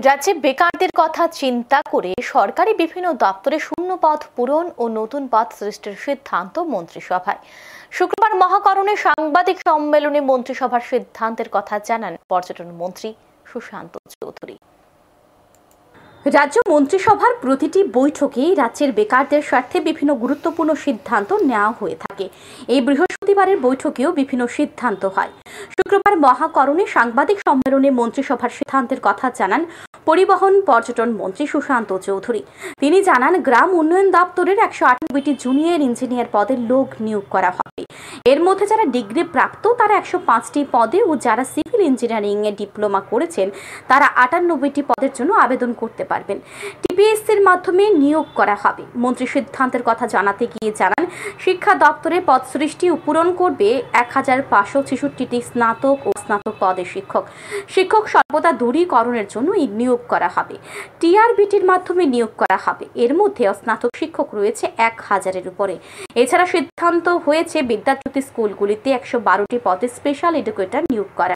রাজ্যে বেকারদের কথা চিন্তা করে সরকারি বিভিন্ন দপ্তরে শূন্য পদ পূরণ ও নতুন পদ সৃষ্টির সিদ্ধান্ত মন্ত্রিসভায়। শুক্রবার মহাকরণে সাংবাদিক সম্মেলনে মন্ত্রিসভার সিদ্ধান্তের কথা জানান পর্যটন মন্ত্রী সুশান্ত চৌধুরী। রাজ্য মন্ত্রিসভার প্রতিটি বৈঠকেই রাজ্যের বেকারদের স্বার্থে বিভিন্ন গুরুত্বপূর্ণ সিদ্ধান্ত নেওয়া হয়ে থাকে। এই বৃহস্পতিবারের বৈঠকেও বিভিন্ন সিদ্ধান্ত হয়। শুক্রবার মহাকরণে সাংবাদিক সম্মেলনে মন্ত্রিসভার সিদ্ধান্তের কথা জানান পরিবহন পর্যটন মন্ত্রী সুশান্ত চৌধুরী। তিনি জানান, গ্রাম উন্নয়ন দপ্তরের 198টি জুনিয়র ইঞ্জিনিয়ার পদে লোক নিয়োগ করা হবে। এর মধ্যে যারা ডিগ্রি প্রাপ্ত তারা 105টি পদে ও যারা সিভিল ইঞ্জিনিয়ারিং এ ডিপ্লোমা করেছেন তারা 98টি পদের জন্য আবেদন করতে পারবেন। টিপিএসসির মাধ্যমে নিয়োগ করা হবে। মন্ত্রী সিদ্ধান্তের কথা জানাতে গিয়ে জানান, শিক্ষা দপ্তরে পদ সৃষ্টি ও পূরণ করবে 1566টি স্নাতক ও স্নাতক পদের শিক্ষক স্বল্পতা দূরীকরণের জন্য এই নিয়োগ করা হবে। টিআরবিটির মাধ্যমে নিয়োগ করা হবে। এর মধ্যে স্নাতক শিক্ষক রয়েছে 1000-এর উপরে। এছাড়া সিদ্ধান্ত হয়েছে বিদ্যাজ্যোতি স্কুলগুলিতে 112টি পদে স্পেশাল এডুকেটর নিয়োগ করা।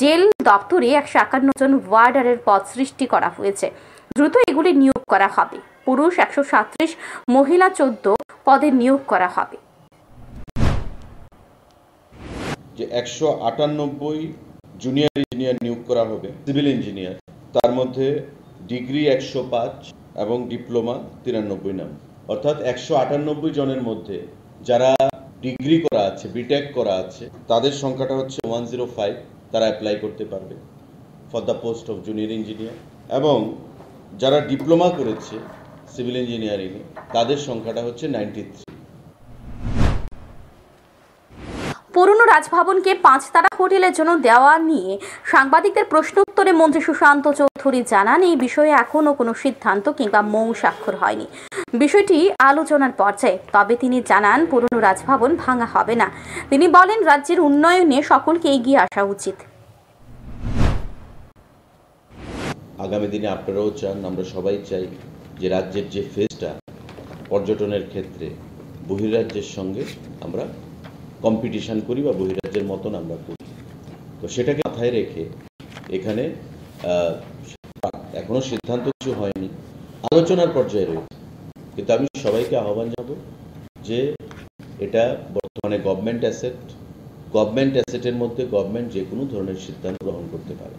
জেল দপ্তরে 151 জন ওয়ার্ডারের পদ সৃষ্টি করা হয়েছে। দ্রুত এগুলি নিয়োগ করা হবে। পুরুষ 137, মহিলা 14 পদে নিয়োগ করা হবে। যে 198 জুনিয়র ইঞ্জিনিয়ার নিয়োগ করা হবে, সিভিল ইঞ্জিনিয়ার, তার মধ্যে ডিগ্রি 105 এবং ডিপ্লোমা 93 নাম। অর্থাৎ 198 জনের মধ্যে যারা ডিগ্রি করা আছে, বিটেক করা আছে, তাদের সংখ্যাটা হচ্ছে 105। তারা অ্যাপ্লাই করতে পারবে for the post of junior engineer. এবং যারা ডিপ্লোমা করেছে সিভিল ইঞ্জিনিয়ারিংয়ে তাদের সংখ্যাটা হচ্ছে 93। পুরনো রাজভবনকে 5 তারা হোটেলের জন্য দেওয়া নিয়ে সাংবাদিকদের প্রশ্ন উত্তরে মন্ত্রী সুশান্ত চৌধুরী জানান, এই বিষয়ে এখনো কোনো সিদ্ধান্ত কিংবা মৌ স্বাক্ষর হয়নি। বিষয়টি আলোচনার পর্যায়ে। তবে তিনি জানান, পুরনো রাজভবন ভাঙা হবে না। তিনি বলেন, রাজ্যের উন্নয়নে সকলকে এগিয়ে আসা উচিত। আগামী দিনে আপনারাও চান, আমরা সবাই চাই যে রাজ্যের যে ফেজটা পর্যটনের ক্ষেত্রে বহির্রাজ্যের সঙ্গে আমরা কম্পিটিশন করি বা বহির্রাজ্যের মতন আমরা করি। তো সেটাকে মাথায় রেখে এখানে এখনো সিদ্ধান্ত কিছু হয়নি, আলোচনার পর্যায়ে রয়েছে। কিন্তু আমি সবাইকে আহ্বান জানাবো যে এটা বর্তমানে গভর্নমেন্ট অ্যাসেটের মধ্যে গভর্নমেন্ট যে কোনো ধরনের সিদ্ধান্ত গ্রহণ করতে পারে।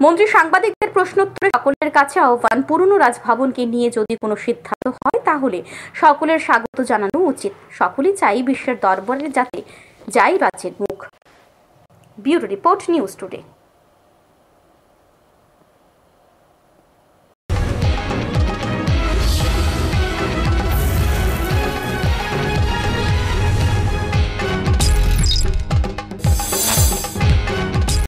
মন্ত্রী সাংবাদিকদের প্রশ্নোত্তরে সকলের কাছে আহ্বান, পুরনো রাজভবনকে নিয়ে যদি কোনো সিদ্ধান্ত হয় তাহলে সকলের স্বাগত জানানো উচিত। সকলেই চাই বিশ্বের দরবারে যাতে যাই রাজ্যের মুখ। Bureau report, news today.